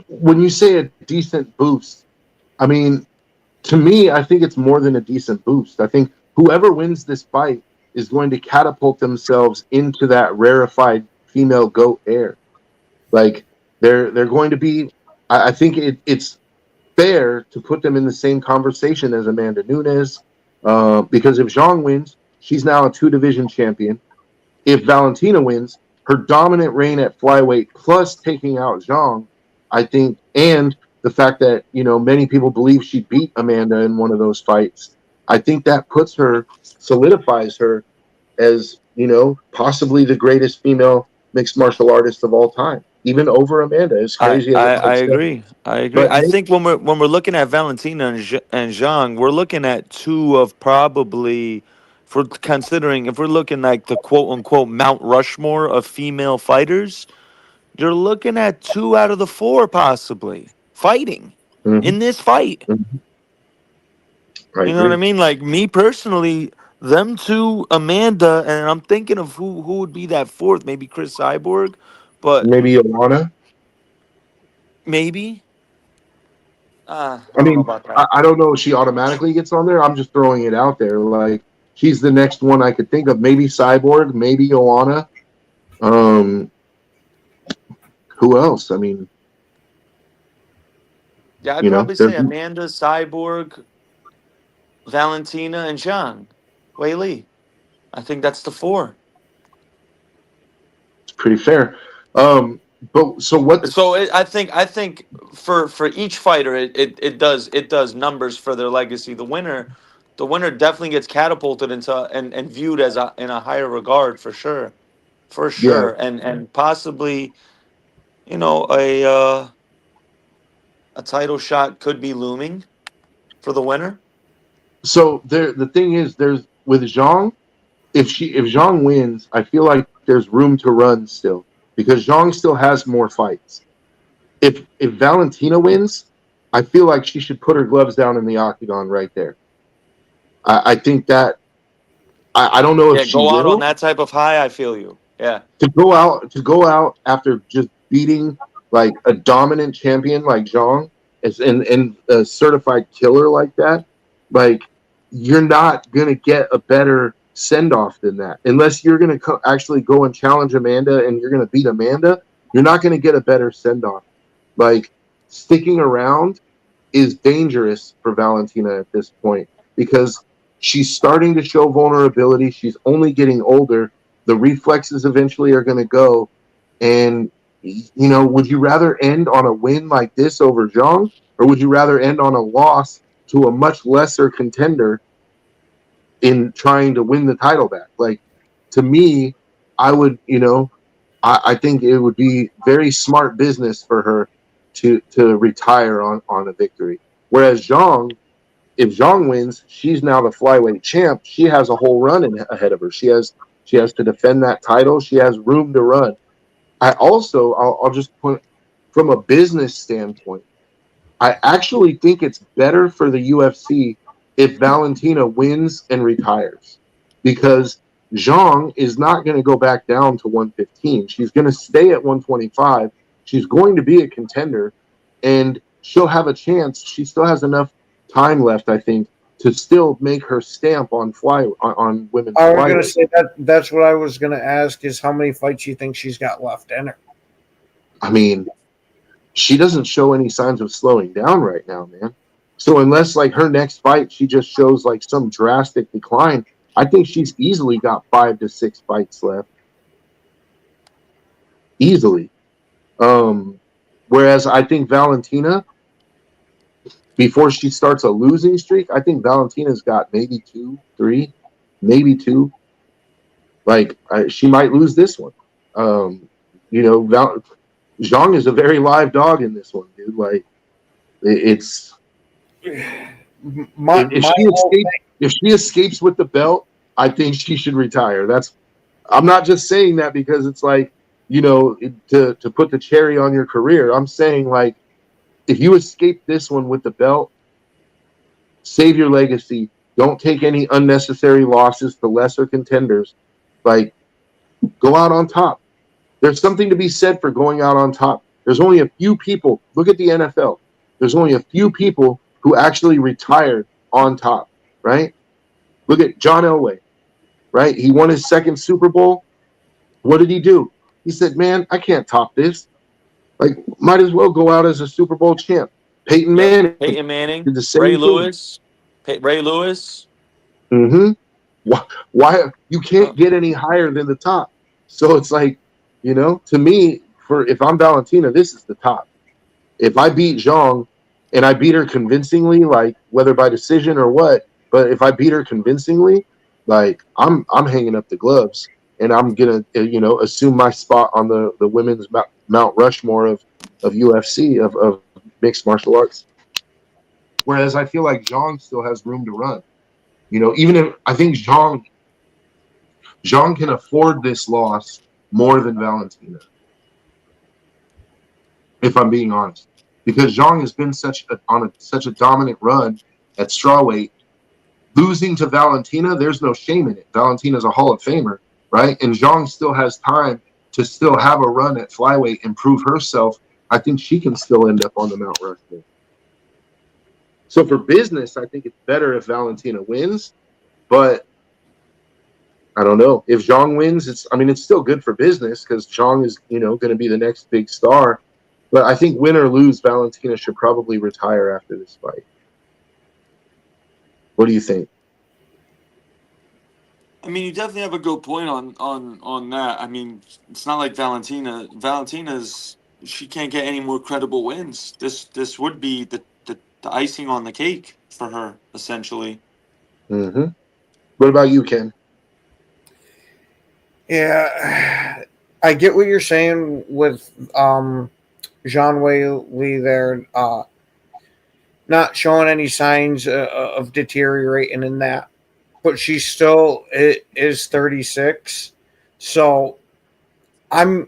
When you say a decent boost, I mean, to me, I think it's more than a decent boost. I think whoever wins this fight is going to catapult themselves into that rarefied female GOAT air. Like they're going to be. I think it's fair to put them in the same conversation as Amanda Nunes, because if Zhang wins, she's now a 2 division champion. If Valentina wins, her dominant reign at flyweight plus taking out Zhang, I think, and the fact that many people believe she beat Amanda in one of those fights, I think that solidifies her as possibly the greatest female mixed martial artist of all time, even over Amanda. As I, crazy as I it I might sound, agree. I agree. but I think when we're looking at Valentina and Zhang, we're looking at two of probably, if we're looking like the quote unquote Mount Rushmore of female fighters, you're looking at two out of the four possibly fighting mhm, in this fight. mhm, I You know what I agree. mean? Like me personally, them two, Amanda, and I'm thinking of who would be that fourth, maybe Chris Cyborg, but Maybe Alana. maybe. I I don't know mean, about I, that. I don't know if she automatically gets on there. I'm just throwing it out there. Like she's the next one I could think of. Maybe Cyborg. Maybe Alana. Um, who else? I mean, Yeah, I'd probably there's say Amanda, Cyborg, Valentina, and Zhang Wei Li. I think that's the four. it's pretty fair. But so what? So I think for each fighter, it does numbers for their legacy. The winner definitely gets catapulted into and viewed as in a higher regard for Yeah. sure, and possibly a title shot could be looming for the winner. So the thing is, there's with Zhang. If Zhang wins, I feel like there's room to run still because Zhang still has more fights. If Valentina wins, I feel like she should put her gloves down in the octagon right there. I think that I don't know if Yeah, she go out on will that type of high. I feel you. Yeah. to go out after just beating like a dominant champion like Zhang and a certified killer like that. Like you're not gonna get a better send off than that unless you're gonna actually go and challenge Amanda and you're gonna beat Amanda. You're not gonna get a better send off. Like sticking around is dangerous for Valentina at this point because she's starting to show vulnerability. She's only getting older. The reflexes eventually are going to go. And, would you rather end on a win like this over Zhang, or would you rather end on a loss to a much lesser contender in trying to win the title back. Like, to me, I would, I think it would be very smart business for her to retire on a victory. Whereas Zhang, if Zhang wins, she's now the flyweight champ. She has a whole run ahead of her. She has to defend that title. She has room to run. I'll just put, from a business standpoint, I actually think it's better for the UFC if Valentina wins and retires, because Zhang is not going to go back down to 115. She's going to stay at 125. She's going to be a contender, and she'll have a chance. She still has enough time left, I think, to still make her stamp on women's I was flyweight. going to say that's what I was going to ask, is how many fights you think she's got left in her. I mean, she doesn't show any signs of slowing down right now, man. So unless like her next fight, she just shows like some drastic decline, I think she's easily got 5 to 6 fights left. Easily. Whereas I think Valentina, before she starts a losing streak, I think Valentina's got maybe 2, 3, maybe 2. Like, she might lose this one. Zhang is a very live dog in this one, dude. Like, it's if she escapes with the belt, I think she should retire. I'm not just saying that because it's like, to put the cherry on your career. I'm saying, like, if you escape this one with the belt, save your legacy. Don't take any unnecessary losses to lesser contenders. Like, go out on top. There's something to be said for going out on top. There's only a few people. Look at the NFL. There's only a few people who actually retired on top, right? Look at John Elway, right? He won his second Super Bowl. What did he do? He said, man, I can't top this. Like, might as well go out as a Super Bowl champ. Peyton Manning. Peyton Manning. Did the same Ray thing. Lewis. Ray Lewis. Mm-hmm. Why you can't get any higher than the top? So it's like, to me, if I'm Valentina, this is the top. If I beat Zhang and I beat her convincingly, like whether by decision or what, but if I beat her convincingly, like I'm hanging up the gloves and I'm gonna assume my spot on the women's Mount Rushmore of UFC of mixed martial arts. Whereas I feel like Zhang still has room to run. Even if I think Zhang can afford this loss more than Valentina, if I'm being honest, because Zhang has been such a dominant run at strawweight. Losing to Valentina, there's no shame in it. Valentina's a Hall of Famer, right? And Zhang still has time to still have a run at flyweight and prove herself. I think she can still end up on the Mount Rushmore. So for business, I think it's better if Valentina wins, but I don't know. If Zhang wins, it's still good for business because Zhang is, going to be the next big star. But I think win or lose, Valentina should probably retire after this fight. What do you think? I mean, you definitely have a good point on that. I mean, it's not like Valentina's she can't get any more credible wins. This would be the icing on the cake for her, essentially. Mm-hmm. What about you, Ken? Yeah, I get what you're saying with Zhang Wei Li there, not showing any signs of deteriorating in that, but she still is 36. So I'm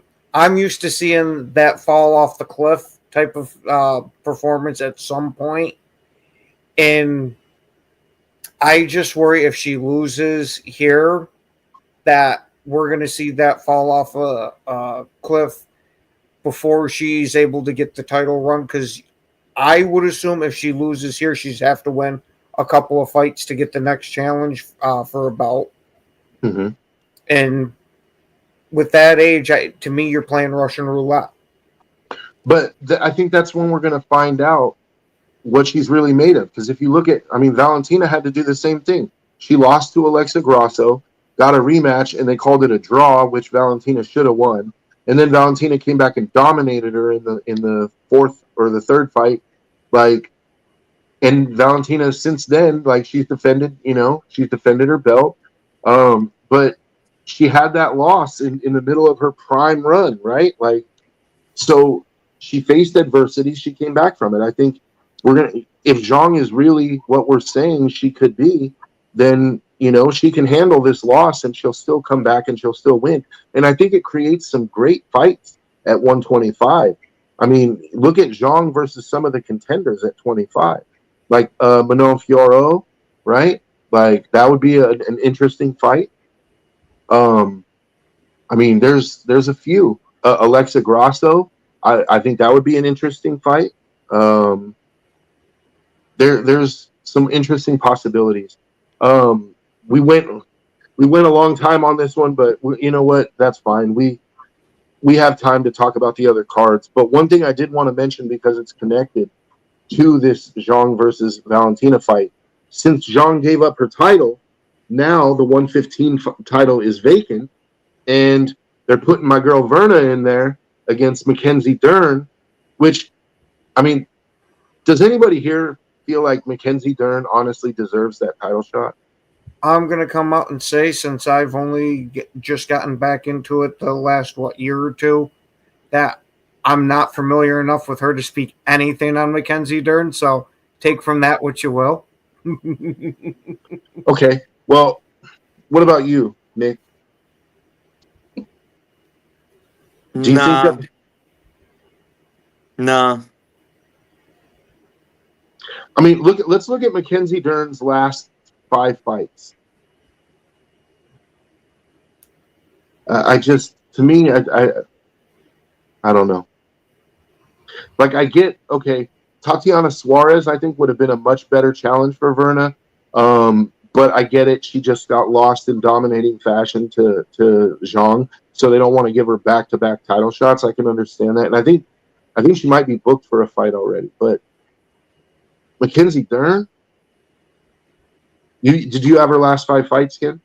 used to seeing that fall off the cliff type of performance at some point, and I just worry if she loses here that we're going to see that fall off a cliff before she's able to get the title run, because I would assume if she loses here, she's have to win a couple of fights to get the next challenge for a belt. Mm-hmm. And with that age, to me, you're playing Russian roulette. But I think that's when we're going to find out what she's really made of. Because if you look at, Valentina had to do the same thing. She lost to Alexa Grasso, got a rematch, and they called it a draw, which Valentina should have won. And then Valentina came back and dominated her in the fourth or the third fight. Like, And Valentina, since then, like she's defended her belt. But she had that loss in the middle of her prime run, right? Like, so she faced adversity. She came back from it. I think if Zhang is really what we're saying she could be, then, she can handle this loss and she'll still come back and she'll still win. And I think it creates some great fights at 125. I mean, look at Zhang versus some of the contenders at 25, like Manon Fiorot, right? Like that would be an interesting fight. I mean, there's a few. Alexa Grasso, I think that would be an interesting fight. There's some interesting possibilities. We went a long time on this one, but you know what? That's fine. We have time to talk about the other cards. But one thing I did want to mention, because it's connected to this Zhang versus Valentina fight, since Zhang gave up her title, now the 115 title is vacant, and they're putting my girl Verna in there against Mackenzie Dern, which, I mean, does anybody here feel like Mackenzie Dern honestly deserves that title shot? I'm going to come out and say, since I've only just gotten back into it the last, year or two, that I'm not familiar enough with her to speak anything on Mackenzie Dern, so take from that what you will. Okay, well, what about you, Nick? Do you think that? Nah. I mean, let's look at Mackenzie Dern's last 5 fights. I don't know. Like, I get, okay, Tatiana Suarez, I think, would have been a much better challenge for Verna. But I get it. She just got lost in dominating fashion to Zhang, so they don't want to give her back-to-back title shots. I can understand that, and I think she might be booked for a fight already. But Mackenzie Dern, did you have her last 5 fights, Ken?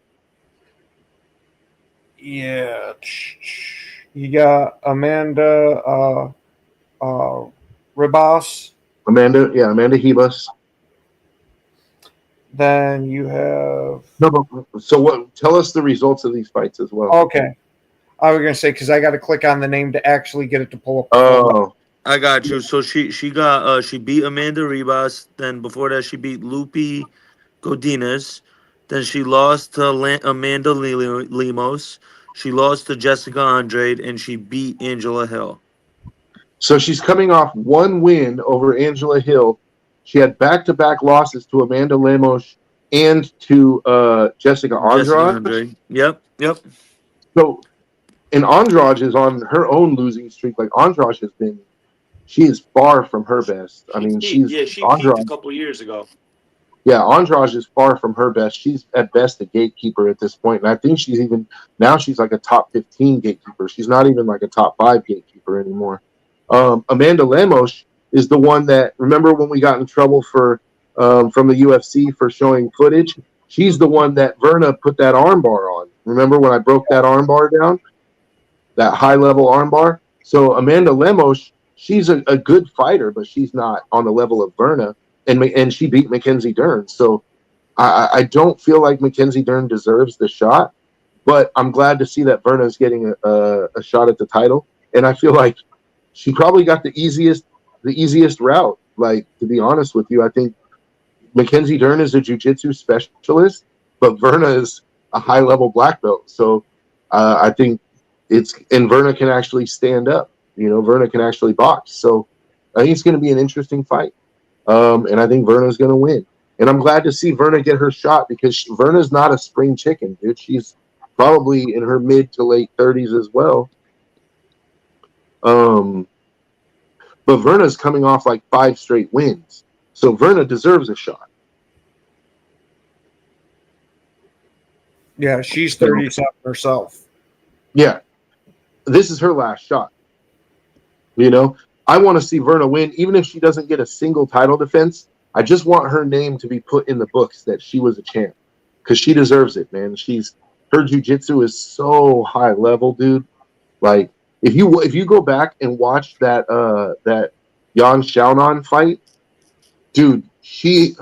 Yeah, you got Amanda Ribas. Amanda Ribas. Then you have So what? Tell us the results of these fights as well. Okay, I was gonna say, because I got to click on the name to actually get it to pull up. Oh, I got you. So she beat Amanda Ribas. Then before that, she beat Lupi Godinez. Then she lost to Amanda Lemos. She lost to Jessica Andrade, and she beat Angela Hill. So she's coming off 1 win over Angela Hill. She had back-to-back losses to Amanda Lemos and to Jessica Andrade. Yep. So, and Andrade is on her own losing streak. Like, she is far from her best. I mean, she peaked a couple years ago. Yeah, Andrade is far from her best. She's at best a gatekeeper at this point, and I think she's like a top 15 gatekeeper. She's not even like a top 5 gatekeeper anymore. Amanda Lemos is the one that, remember when we got in trouble from the UFC for showing footage? She's the one that Verna put that armbar on. Remember when I broke that armbar down? That high-level armbar? So Amanda Lemos, she's a good fighter, but she's not on the level of Verna, and she beat Mackenzie Dern. So I don't feel like Mackenzie Dern deserves the shot, but I'm glad to see that Verna is getting a shot at the title, and I feel like she probably got the easiest route. Like, to be honest with you, I think Mackenzie Dern is a jiu-jitsu specialist, but Verna is a high-level black belt. So I think Verna can actually stand up. Verna can actually box. So I think it's going to be an interesting fight. And I think Verna's going to win. And I'm glad to see Verna get her shot, because Verna's not a spring chicken, dude. She's probably in her mid to late 30s as well. But Verna's coming off like 5 straight wins. So Verna deserves a shot. Yeah, she's 37 herself. Yeah. This is her last shot. I want to see Verna win, even if she doesn't get a single title defense. I just want her name to be put in the books that she was a champ, because she deserves it, man. Her jiu-jitsu is so high level, dude. Like, if you go back and watch that Yan Xiaonan fight, dude, she,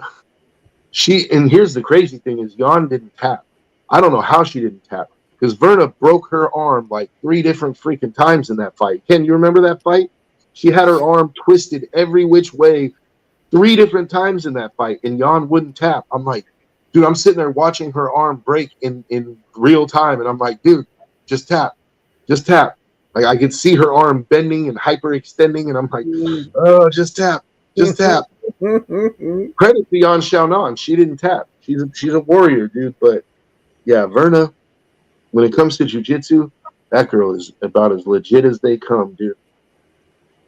and here's the crazy thing is Jan didn't tap. I don't know how she didn't tap because Verna broke her arm like 3 different freaking times in that fight. Ken, you remember that fight? She had her arm twisted every which way 3 different times in that fight, and Jan wouldn't tap. I'm like, dude, I'm sitting there watching her arm break in real time, and I'm like, dude, just tap. Just tap. Like, I could see her arm bending and hyperextending, and I'm like, oh, just tap. Just tap. Credit to Yan Xiaonan. She didn't tap. She's a warrior, dude. But, yeah, Verna, when it comes to jiu-jitsu, that girl is about as legit as they come, dude.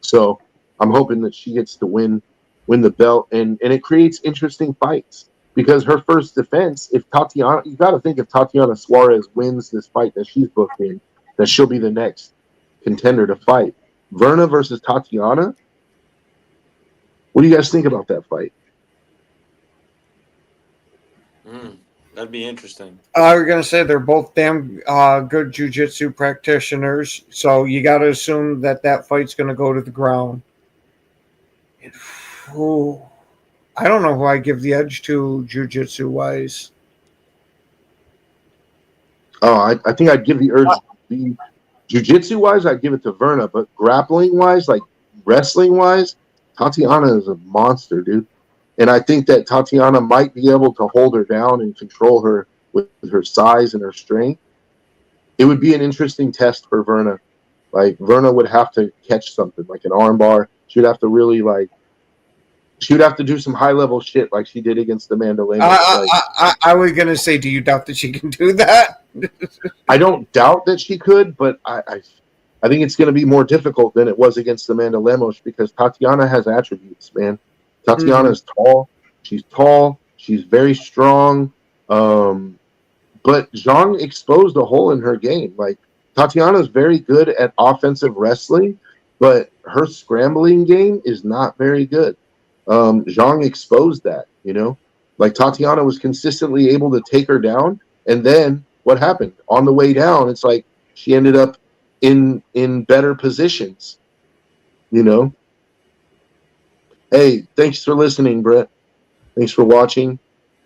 So I'm hoping that she gets to win the belt, and it creates interesting fights. Because her first defense, if Tatiana, you got to think if Tatiana Suarez wins this fight that she's booked in, that she'll be the next contender to fight. Verna versus Tatiana. What do you guys think about that fight? That'd be interesting. I was going to say they're both damn good jiu-jitsu practitioners, so you got to assume that fight's going to go to the ground. I don't know who I give the edge to jiu-jitsu wise. Oh, I think I'd give the jiu-jitsu wise, I'd give it to Verna, but grappling wise, like wrestling wise, Tatiana is a monster, dude. And I think that Tatiana might be able to hold her down and control her with her size and her strength. It would be an interesting test for Verna. Like, Verna would have to catch something, like an armbar. She would have to really, she would have to do some high-level shit like she did against Amanda Lemos. I was going to say, do you doubt that she can do that? I don't doubt that she could, but I think it's going to be more difficult than it was against Amanda Lemos because Tatiana has attributes, man. Tatiana is tall. She's tall. She's very strong. But Zhang exposed a hole in her game. Like, Tatiana is very good at offensive wrestling, but her scrambling game is not very good. Zhang exposed that, you know? Like, Tatiana was consistently able to take her down, and then what happened? On the way down, it's like she ended up in better positions, you know? Hey, thanks for listening, Brett. Thanks for watching.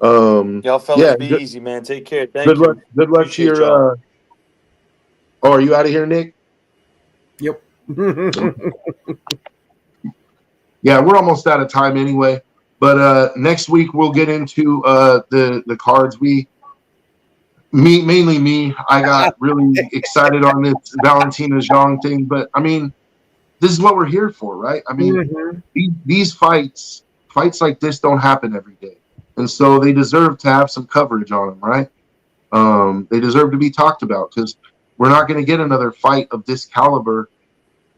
Y'all fellas be easy, man. Take care. Thank you. Good luck to your oh, are you out of here, Nick? Yep. Yeah, we're almost out of time anyway. But next week we'll get into the cards. Mainly me. I got really excited on this Valentina Zhang thing, but I mean, this is what we're here for, right? I mean, these fights like this don't happen every day, and so they deserve to have some coverage on them, right? They deserve to be talked about because we're not going to get another fight of this caliber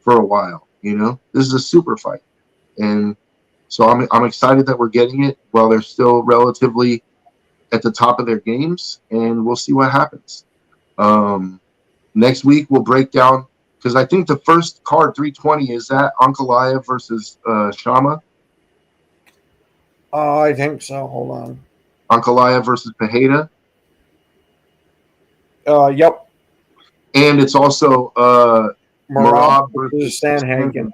for a while. You know, this is a super fight, and so I'm excited that we're getting it while they're still relatively at the top of their games, and we'll see what happens. Next week we'll break down. Because I think the first card, 320, is that Ankalaev versus Shama? I think so. Hold on. Ankalaev versus Pereira? Yep. And it's also Marab versus Sanhagen.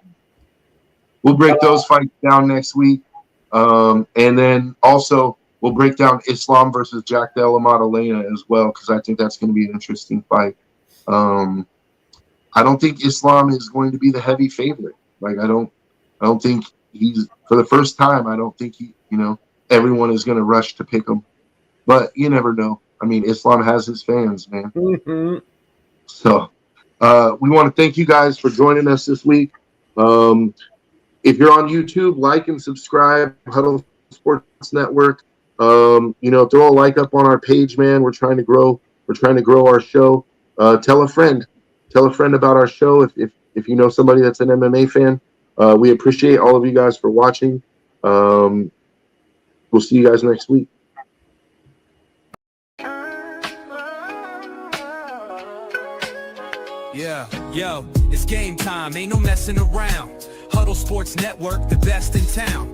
We'll break those fights down next week. And then also we'll break down Islam versus Jack Della Maddalena as well, because I think that's going to be an interesting fight. I don't think Islam is going to be the heavy favorite. Like, I don't think he's, for the first time, I don't think everyone is going to rush to pick him. But you never know. I mean, Islam has his fans, man. So we want to thank you guys for joining us this week. If you're on YouTube, like and subscribe. Huddle Sports Network. Throw a like up on our page, man. We're trying to grow. We're trying to grow our show. Tell a friend. Tell a friend about our show if you know somebody that's an MMA fan. We appreciate all of you guys for watching. We'll see you guys next week. Yeah, yo, it's game time. Ain't no messing around. Huddle Sports Network, the best in town.